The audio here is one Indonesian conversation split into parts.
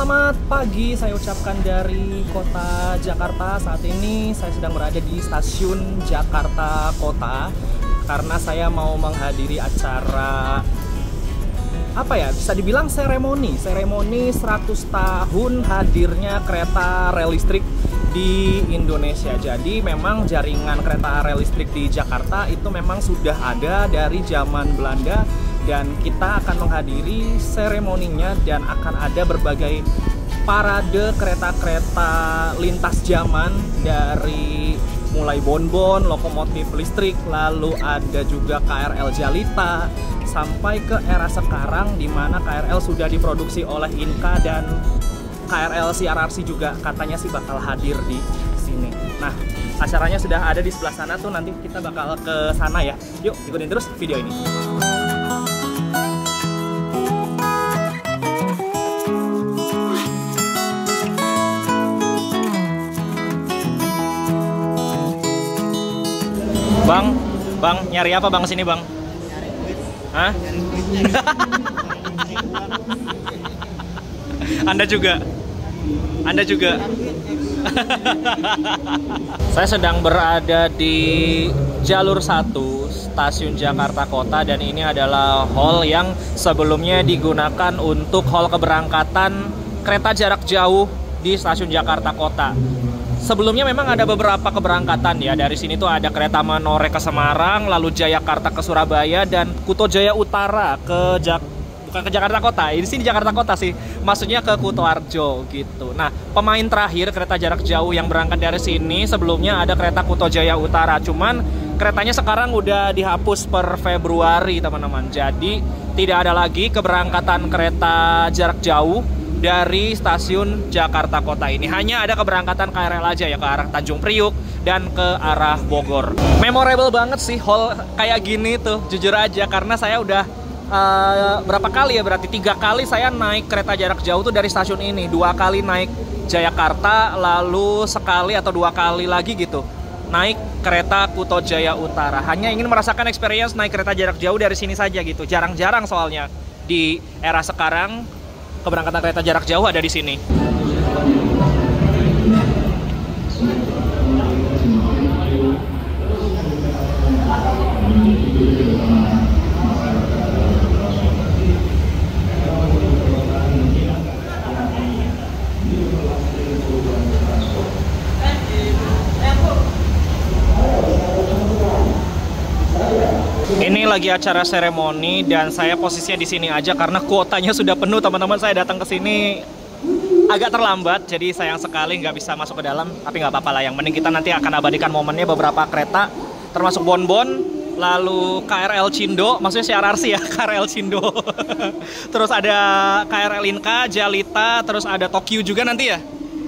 Selamat pagi, saya ucapkan dari kota Jakarta. Saat ini saya sedang berada di stasiun Jakarta Kota karena saya mau menghadiri acara bisa dibilang seremoni 100 tahun hadirnya kereta rel listrik di Indonesia. Jadi memang jaringan kereta rel listrik di Jakarta itu memang sudah ada dari zaman Belanda, dan kita akan menghadiri seremoninya dan akan ada berbagai parade kereta-kereta lintas zaman dari mulai bonbon, lokomotif listrik, lalu ada juga KRL Jalita sampai ke era sekarang di mana KRL sudah diproduksi oleh Inka dan KRL CRRC juga katanya sih bakal hadir di sini. Nah, acaranya sudah ada di sebelah sana tuh, nanti kita bakal ke sana ya. Yuk, ikutin terus video ini. Bang, nyari apa bang sini bang? Hah? Anda juga? Saya sedang berada di jalur 1 stasiun Jakarta Kota, dan ini adalah hall yang sebelumnya digunakan untuk hall keberangkatan kereta jarak jauh di stasiun Jakarta Kota. Sebelumnya memang ada beberapa keberangkatan ya. Dari sini tuh ada kereta Menoreh ke Semarang, lalu Jayakarta ke Surabaya, dan Kuto Jaya Utara bukan ke Jakarta Kota. Di sini Jakarta Kota sih, maksudnya ke Kutoarjo gitu. Nah, pemain terakhir kereta jarak jauh yang berangkat dari sini sebelumnya ada kereta Kuto Jaya Utara. Cuman keretanya sekarang udah dihapus per Februari, teman-teman. Jadi tidak ada lagi keberangkatan kereta jarak jauh dari stasiun Jakarta Kota ini. Hanya ada keberangkatan KRL aja ya, ke arah Tanjung Priuk dan ke arah Bogor. Memorable banget sih hall kayak gini tuh, jujur aja, karena saya udah berapa kali ya, berarti 3 kali saya naik kereta jarak jauh tuh dari stasiun ini. 2 kali naik Jayakarta, lalu sekali atau 2 kali lagi gitu naik kereta Kuto Jaya Utara. Hanya ingin merasakan experience naik kereta jarak jauh dari sini saja gitu. Jarang-jarang soalnya di era sekarang keberangkatan kereta jarak jauh ada di sini. Ini lagi acara seremoni dan saya posisinya di sini aja karena kuotanya sudah penuh, teman-teman. Saya datang ke sini agak terlambat, jadi sayang sekali nggak bisa masuk ke dalam. Tapi nggak apa-apa lah, yang penting kita nanti akan abadikan momennya. Beberapa kereta termasuk bonbon, lalu KRL Cindo, maksudnya CRRC ya, KRL Cindo. Terus ada KRL Inka, Jalita, terus ada Tokyo juga nanti ya.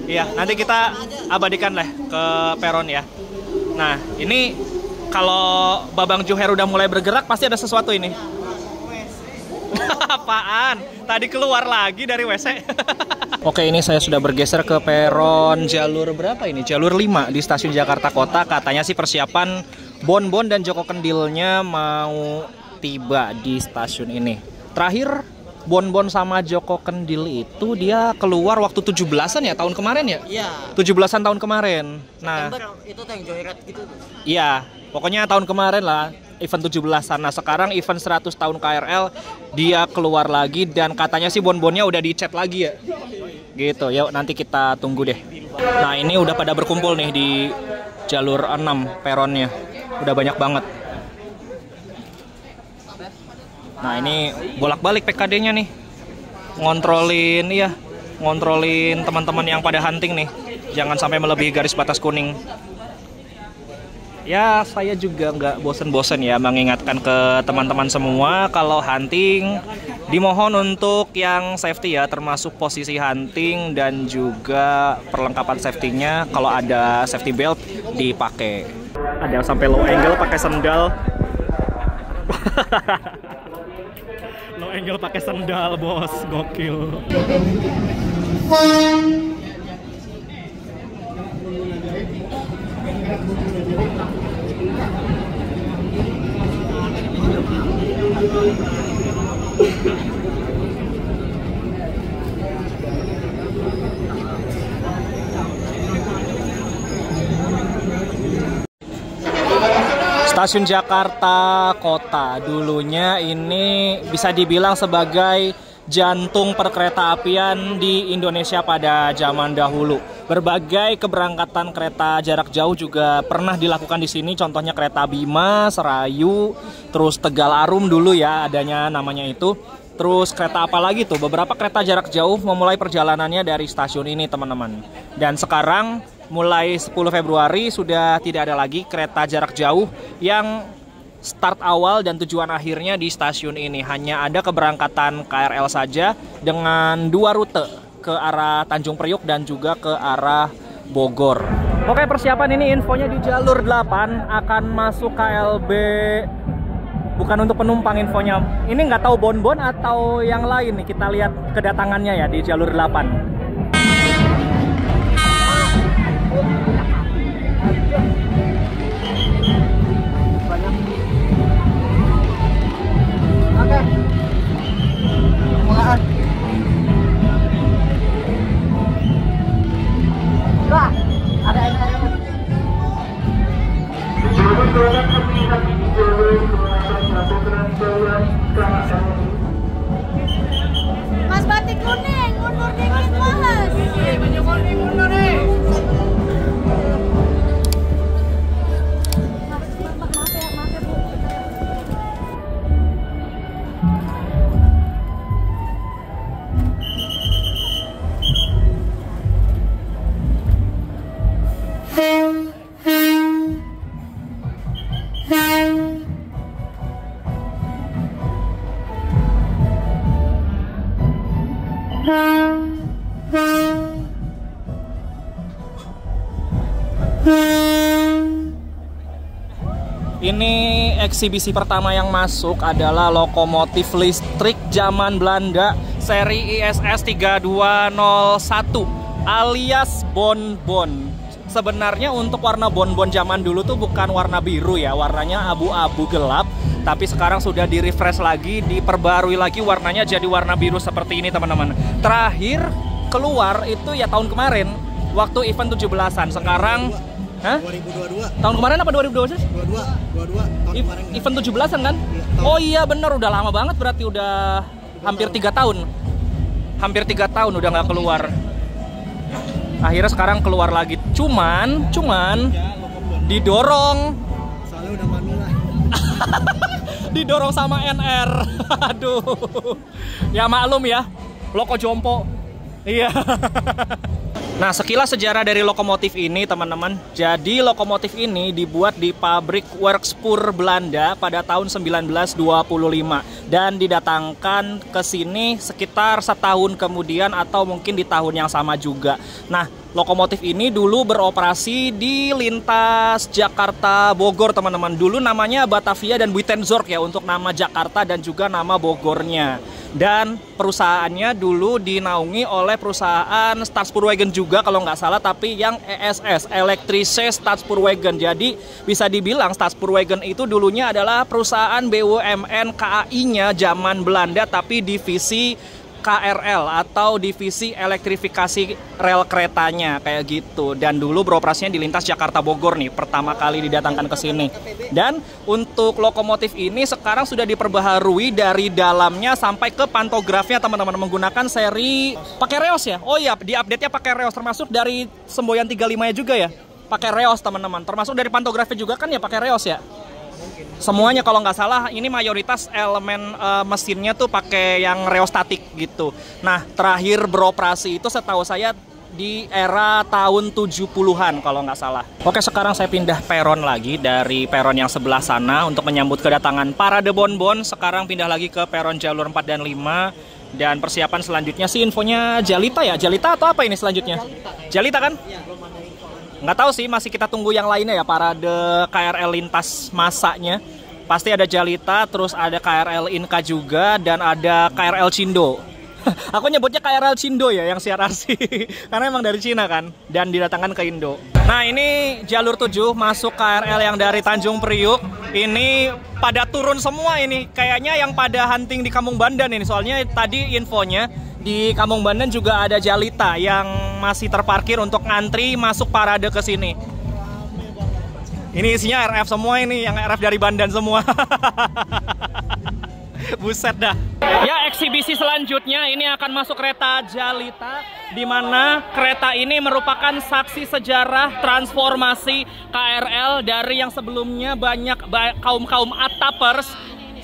Iya, nanti kita abadikan lah ke peron ya. Nah, ini kalau Babang Juher udah mulai bergerak, pasti ada sesuatu ini. Apaan? Tadi keluar lagi dari WC. Oke, ini saya sudah bergeser ke peron jalur berapa ini? Jalur 5 di stasiun Jakarta Kota. Katanya sih persiapan bonbon dan Joko Kendilnya mau tiba di stasiun ini. Terakhir bonbon sama Joko Kendil itu dia keluar waktu 17-an ya, tahun kemarin ya? Iya. 17-an tahun kemarin. Nah, September itu yang joyride gitu. Iya. Pokoknya tahun kemarin lah, event 17-an. Nah, sekarang event 100 tahun KRL, dia keluar lagi dan katanya sih bonbonnya udah dicat lagi ya. Gitu, yuk nanti kita tunggu deh. Nah, ini udah pada berkumpul nih di jalur 6 peronnya. Udah banyak banget. Nah, ini bolak-balik PKD-nya nih. Ngontrolin teman-teman yang pada hunting nih. Jangan sampai melebihi garis batas kuning. Ya, saya juga nggak bosen-bosen ya mengingatkan ke teman-teman semua kalau hunting dimohon untuk yang safety ya, termasuk posisi hunting dan juga perlengkapan safety-nya. Kalau ada safety belt dipakai. Ada yang sampai low angle pakai sendal. Low angle pakai sendal, bos, gokil. Stasiun Jakarta Kota. Dulunya ini bisa dibilang sebagai jantung perkereta-apian di Indonesia pada zaman dahulu. Berbagai keberangkatan kereta jarak jauh juga pernah dilakukan di sini. Contohnya kereta Bima, Serayu, terus Tegal Arum dulu ya adanya namanya itu. Terus kereta apa lagi tuh? Beberapa kereta jarak jauh memulai perjalanannya dari stasiun ini, teman-teman. Dan sekarang mulai 10 Februari sudah tidak ada lagi kereta jarak jauh yang start awal dan tujuan akhirnya di stasiun ini. Hanya ada keberangkatan KRL saja dengan 2 rute, ke arah Tanjung Priuk dan juga ke arah Bogor. Oke, persiapan ini infonya di jalur 8 akan masuk KLB. Bukan untuk penumpang infonya. Ini nggak tahu bonbon atau yang lain nih. Kita lihat kedatangannya ya di jalur 8. Oke. Mulaan. Bah, ada Mas batik kuning, mundur dikit Mas. Mundur nih. Maaf ya Bu. Ini eksibisi pertama yang masuk adalah lokomotif listrik zaman Belanda seri ISS 3201 alias bonbon. Sebenarnya untuk warna bonbon zaman dulu tuh bukan warna biru ya, warnanya abu-abu gelap. Tapi sekarang sudah di-refresh lagi, diperbarui lagi warnanya jadi warna biru seperti ini teman-teman. Terakhir keluar itu ya tahun kemarin waktu event 17-an. Sekarang 2022. Tahun kemarin apa 2022 sih? 22 tahun kemarin. Event 17-an kan? Oh iya bener, udah lama banget berarti udah hampir 3 tahun. Hampir 3 tahun udah nggak keluar. Akhirnya sekarang keluar lagi. Cuman didorong. Soalnya udah Manula. Didorong sama NR. Aduh. Ya maklum ya, loko jompo. Iya. Nah, sekilas sejarah dari lokomotif ini, teman-teman. Jadi, lokomotif ini dibuat di pabrik Werkspoor Belanda pada tahun 1925 dan didatangkan ke sini sekitar setahun kemudian atau mungkin di tahun yang sama juga. Nah, lokomotif ini dulu beroperasi di lintas Jakarta Bogor, teman-teman. Dulu namanya Batavia dan Buitenzorg ya untuk nama Jakarta dan juga nama Bogornya. Dan perusahaannya dulu dinaungi oleh perusahaan Staatspoorwegen juga kalau nggak salah, tapi yang ESS, Elektrische Staatspoorwegen. Jadi bisa dibilang Staatspoorwegen itu dulunya adalah perusahaan BUMN KAI-nya zaman Belanda, tapi divisi KRL atau divisi elektrifikasi rel keretanya kayak gitu. Dan dulu beroperasinya di lintas Jakarta Bogor nih, pertama kali didatangkan ke sini. Dan untuk lokomotif ini sekarang sudah diperbaharui dari dalamnya sampai ke pantografnya, teman-teman, menggunakan seri pakai reos ya. Oh iya, di update-nya pakai reos, termasuk dari semboyan 35-nya juga ya. Pakai reos, teman-teman. Termasuk dari pantografi juga kan ya pakai reos ya. Semuanya kalau nggak salah ini mayoritas elemen mesinnya tuh pakai yang reostatik gitu. Nah, terakhir beroperasi itu setahu saya di era tahun 70-an kalau nggak salah. Oke, sekarang saya pindah peron lagi dari peron yang sebelah sana untuk menyambut kedatangan Parade Bonbon. Sekarang pindah lagi ke peron jalur 4 dan 5. Dan persiapan selanjutnya sih infonya Jalita ya. Jalita atau apa ini selanjutnya? Jalita kan? Nggak tahu sih, masih kita tunggu yang lainnya ya, parade KRL lintas masanya. Pasti ada Jalita, terus ada KRL Inka juga, dan ada KRL Cindo. Aku nyebutnya KRL Cindo ya, yang CRRC. Karena emang dari Cina kan, dan didatangkan ke Indo. Nah, ini jalur 7 masuk KRL yang dari Tanjung Priuk. Ini pada turun semua ini. Kayaknya yang pada hunting di Kampung Bandan ini. Soalnya tadi infonya di Kampung Bandan juga ada Jalita yang masih terparkir untuk ngantri masuk parade ke sini. Ini isinya RF semua ini, yang RF dari Bandan semua. Buset dah. Ya, eksibisi selanjutnya ini akan masuk kereta Jalita, di mana kereta ini merupakan saksi sejarah transformasi KRL dari yang sebelumnya banyak kaum atapers,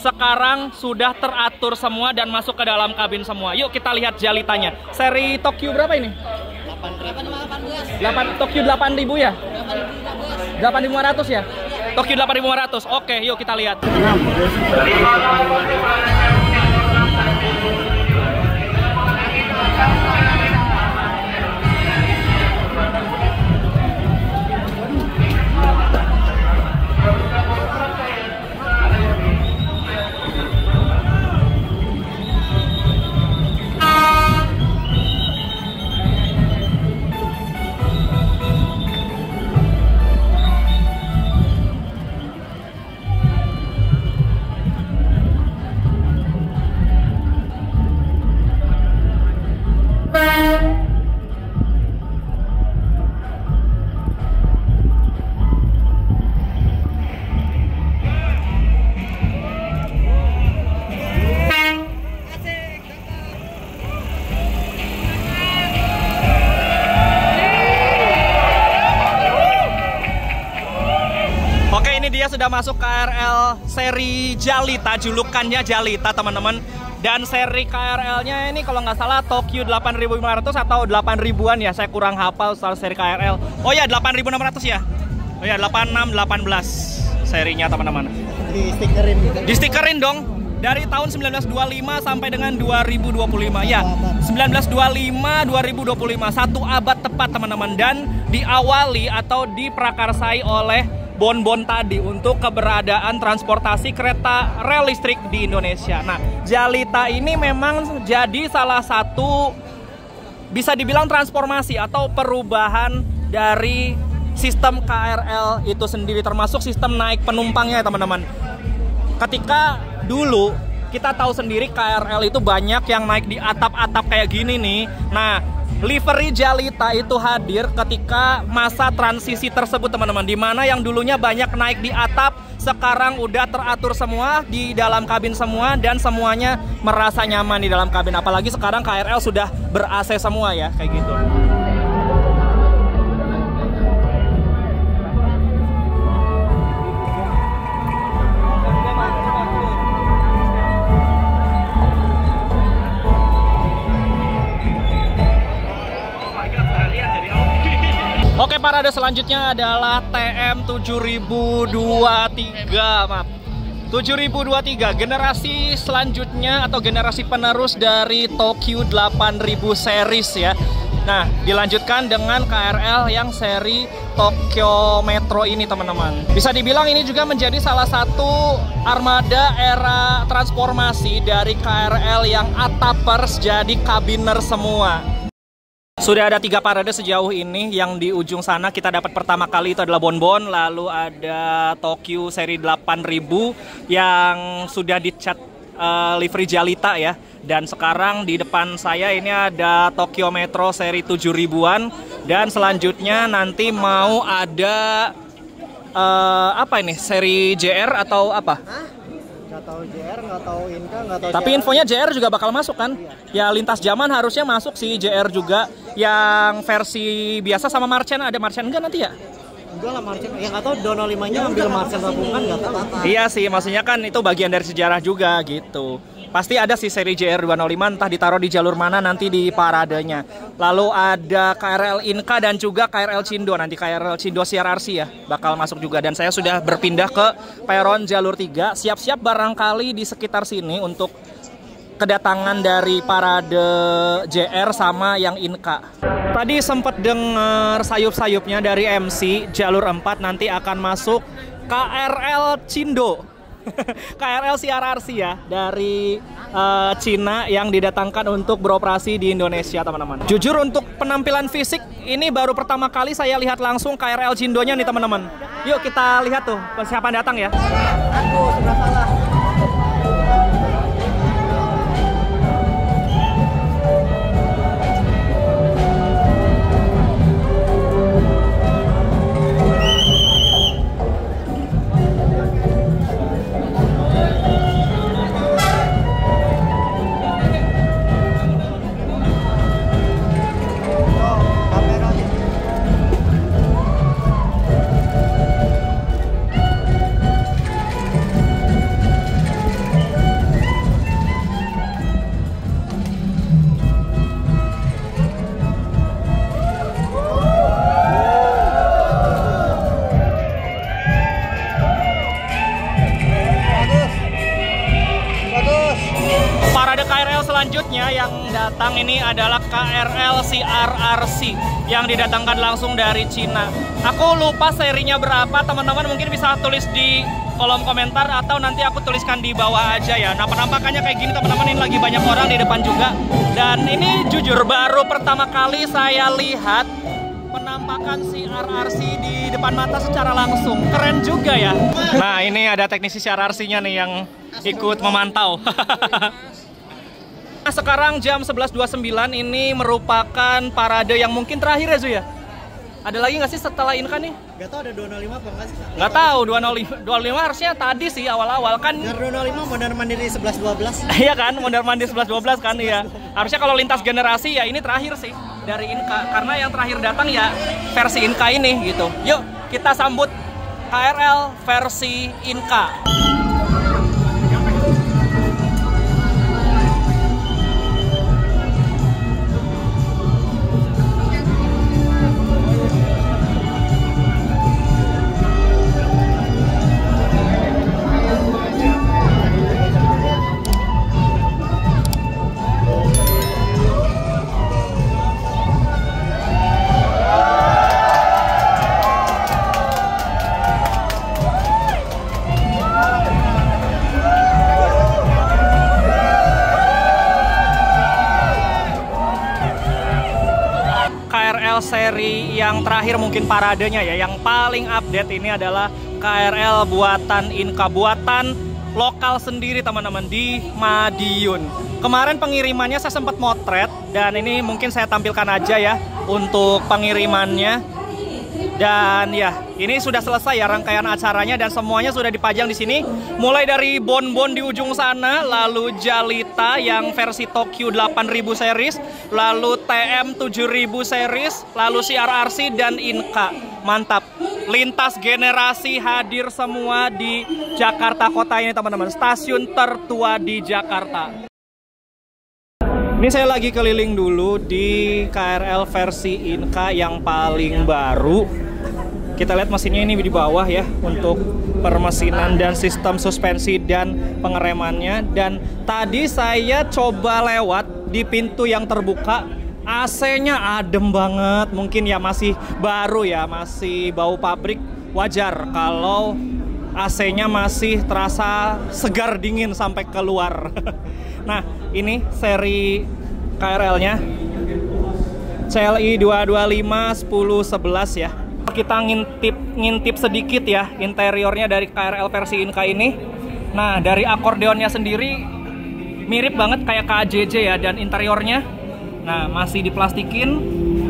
sekarang sudah teratur semua dan masuk ke dalam kabin semua. Yuk kita lihat Jalitanya. Seri Tokyo berapa ini? 8 Tokyo 8000 ya? 8500 ya? Tokyo 8500. Oke, yuk kita lihat. Dia sudah masuk KRL seri Jalita, julukannya Jalita teman-teman. Dan seri KRL-nya ini kalau nggak salah Tokyo 8500 atau 8000-an ya, saya kurang hafal soal seri KRL. Oh ya 8600 ya. Oh ya 8618 serinya teman-teman. Di-stikerin gitu. Di-stikerin dong. Dari tahun 1925 sampai dengan 2025 ya. 1925 2025, 1 abad tepat teman-teman. Dan diawali atau diprakarsai oleh Bon-Bon tadi untuk keberadaan transportasi kereta rel listrik di Indonesia. Nah, Jalita ini memang jadi salah satu bisa dibilang transformasi atau perubahan dari sistem KRL itu sendiri, termasuk sistem naik penumpangnya teman-teman. Ketika dulu kita tahu sendiri KRL itu banyak yang naik di atap-atap kayak gini nih. Nah, livery Jalita itu hadir ketika masa transisi tersebut teman-teman, di mana yang dulunya banyak naik di atap sekarang udah teratur semua di dalam kabin semua dan semuanya merasa nyaman di dalam kabin. Apalagi sekarang KRL sudah ber-AC semua ya, kayak gitu. Oke, parade selanjutnya adalah TM 7023, maaf. 7023, generasi selanjutnya atau generasi penerus dari Tokyo 8000 series ya. Nah, dilanjutkan dengan KRL yang seri Tokyo Metro ini teman-teman. Bisa dibilang ini juga menjadi salah satu armada era transformasi dari KRL yang atapers jadi kabiner semua. Sudah ada 3 parade sejauh ini. Yang di ujung sana kita dapat pertama kali itu adalah Bon-Bon. Lalu ada Tokyo seri 8000 yang sudah dicat livery Jalita ya. Dan sekarang di depan saya ini ada Tokyo Metro seri 7000-an. Dan selanjutnya nanti mau ada apa ini? Seri JR atau apa? Nggak tahu JR, nggak tahu Inka, nggak tahu. Tapi infonya JR juga bakal masuk kan? Ya lintas zaman harusnya masuk sih JR juga. Yang versi biasa sama Marchen, ada Marchen enggak nanti ya? Enggak lah Marchen, ya nggak tahu Dono 5-nya ambil Marchen Tabungan nggak tahu. Iya sih, maksudnya kan itu bagian dari sejarah juga gitu. Pasti ada sih seri JR 205, entah ditaruh di jalur mana nanti di paradenya. Lalu ada KRL Inka dan juga KRL Cindo, nanti KRL Cindo CRRC ya bakal masuk juga. Dan saya sudah berpindah ke peron jalur 3, siap-siap barangkali di sekitar sini untuk kedatangan dari parade JR sama yang Inka. Tadi sempat dengar sayup-sayupnya dari MC jalur 4 nanti akan masuk KRL Cindo. KRL CRRC ya, dari Cina yang didatangkan untuk beroperasi di Indonesia teman-teman. Jujur untuk penampilan fisik ini baru pertama kali saya lihat langsung KRL Cindonya nih teman-teman. Yuk kita lihat tuh persiapan datang ya. Aku sudah salah. yang datang ini adalah KRL CRRC yang didatangkan langsung dari Cina. Aku lupa serinya berapa, teman-teman mungkin bisa tulis di kolom komentar atau nanti aku tuliskan di bawah aja ya. Nah, penampakannya kayak gini teman-teman, ini lagi banyak orang di depan juga. Dan ini jujur baru pertama kali saya lihat penampakan CRRC di depan mata secara langsung. Keren juga ya. Nah, ini ada teknisi CRRC-nya nih yang ikut memantau. Nah, sekarang jam 11.29 ini merupakan parade yang mungkin terakhir ya Zu ya? Ada lagi nggak sih setelah Inka nih? Gak tau ada 205 apa enggak sih? Nggak tahu, 205 harusnya tadi sih awal-awal kan. Gar 205 Mondar Mandir 11.12. Iya kan, Mondar Mandir 11.12 kan ya. Harusnya kalau lintas generasi ya ini terakhir sih dari Inka. Karena yang terakhir datang ya versi Inka ini gitu. Yuk kita sambut KRL versi Inka. Seri yang terakhir mungkin paradenya ya, yang paling update ini adalah KRL buatan Inka, buatan lokal sendiri teman-teman di Madiun. Kemarin pengirimannya saya sempat motret dan ini mungkin saya tampilkan aja ya untuk pengirimannya. Dan ya, ini sudah selesai ya rangkaian acaranya dan semuanya sudah dipajang di sini. Mulai dari Bonbon di ujung sana, lalu Jalita yang versi Tokyo 8000 series, lalu TM 7000 series, lalu CRRC dan Inka. Mantap. Lintas generasi hadir semua di Jakarta Kota ini teman-teman. Stasiun tertua di Jakarta. Ini saya lagi keliling dulu di KRL versi Inka yang paling baru. Kita lihat mesinnya ini di bawah ya untuk permesinan dan sistem suspensi dan pengeremannya. Dan tadi saya coba lewat di pintu yang terbuka, AC-nya adem banget. Mungkin ya masih baru ya, masih bau pabrik. Wajar kalau AC-nya masih terasa segar dingin sampai keluar. Nah, ini seri KRL-nya CLI 225 1011 ya. Kita ngintip sedikit ya interiornya dari KRL versi Inka ini. Nah, dari akordeonnya sendiri mirip banget kayak KJJ ya, dan interiornya nah masih diplastikin,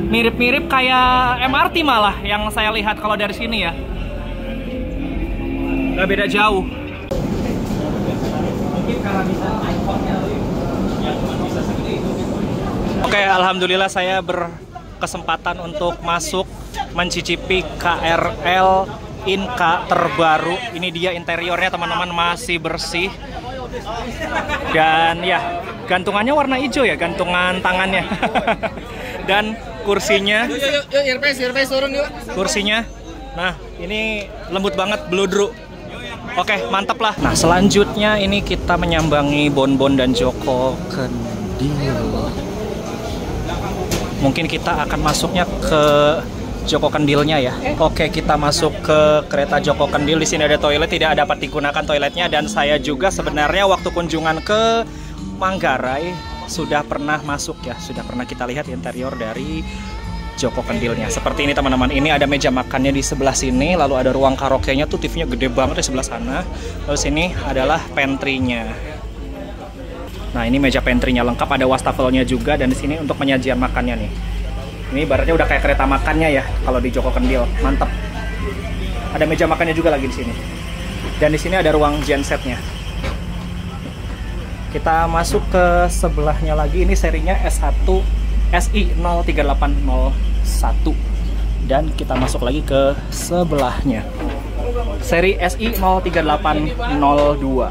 mirip-mirip kayak MRT malah yang saya lihat kalau dari sini ya. Gak beda jauh. Oke, alhamdulillah saya berkesempatan untuk masuk mencicipi KRL Inka terbaru. Ini dia interiornya teman-teman, masih bersih. Dan ya, gantungannya warna hijau ya, gantungan tangannya. Dan kursinya, kursinya, nah ini lembut banget, bludru. Oke, mantap lah. Nah, selanjutnya ini kita menyambangi Bonbon dan Joko Kendil. Mungkin kita akan masuknya ke Joko Kendilnya ya. Oke, kita masuk ke kereta Joko Kendil. Di sini ada toilet, tidak dapat digunakan toiletnya. Dan saya juga sebenarnya waktu kunjungan ke Manggarai sudah pernah masuk ya. Sudah pernah kita lihat interior dari Joko Kendilnya. Seperti ini teman-teman. Ini ada meja makannya di sebelah sini. Lalu ada ruang karaoke-nya tuh, TV-nya gede banget di sebelah sana. Lalu sini adalah pantry-nya. Nah, ini meja pantry-nya lengkap, ada wastafelnya juga. Dan di sini untuk penyajian makannya nih. Ini ibaratnya udah kayak kereta makannya ya kalau di Joko Kendil. Mantap. Ada meja makannya juga lagi di sini. Dan di sini ada ruang gensetnya. Kita masuk ke sebelahnya lagi. Ini serinya S1 SI 03801. Dan kita masuk lagi ke sebelahnya. Seri SI 03802.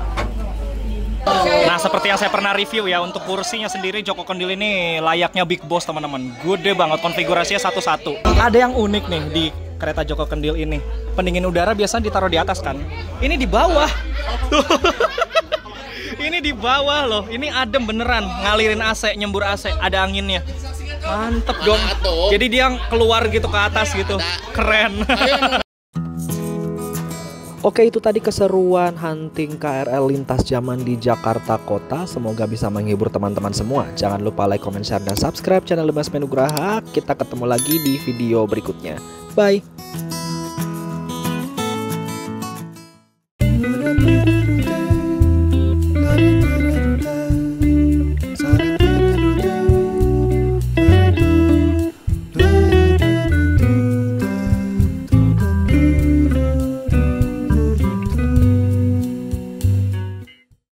Nah, seperti yang saya pernah review ya, untuk kursinya sendiri Joko Kendil ini layaknya Big Boss teman-teman. Gede banget, konfigurasinya satu-satu. Ada yang unik nih di kereta Joko Kendil ini. Pendingin udara biasanya ditaruh di atas kan. Ini di bawah. Ini ini di bawah loh. Ini adem beneran, ngalirin AC, nyembur AC, ada anginnya. Mantep dong. Jadi dia keluar gitu ke atas gitu. Keren. Oke, itu tadi keseruan hunting KRL lintas zaman di Jakarta Kota. Semoga bisa menghibur teman-teman semua. Jangan lupa like, comment, share, dan subscribe channel Dimas Penugraha. Kita ketemu lagi di video berikutnya. Bye.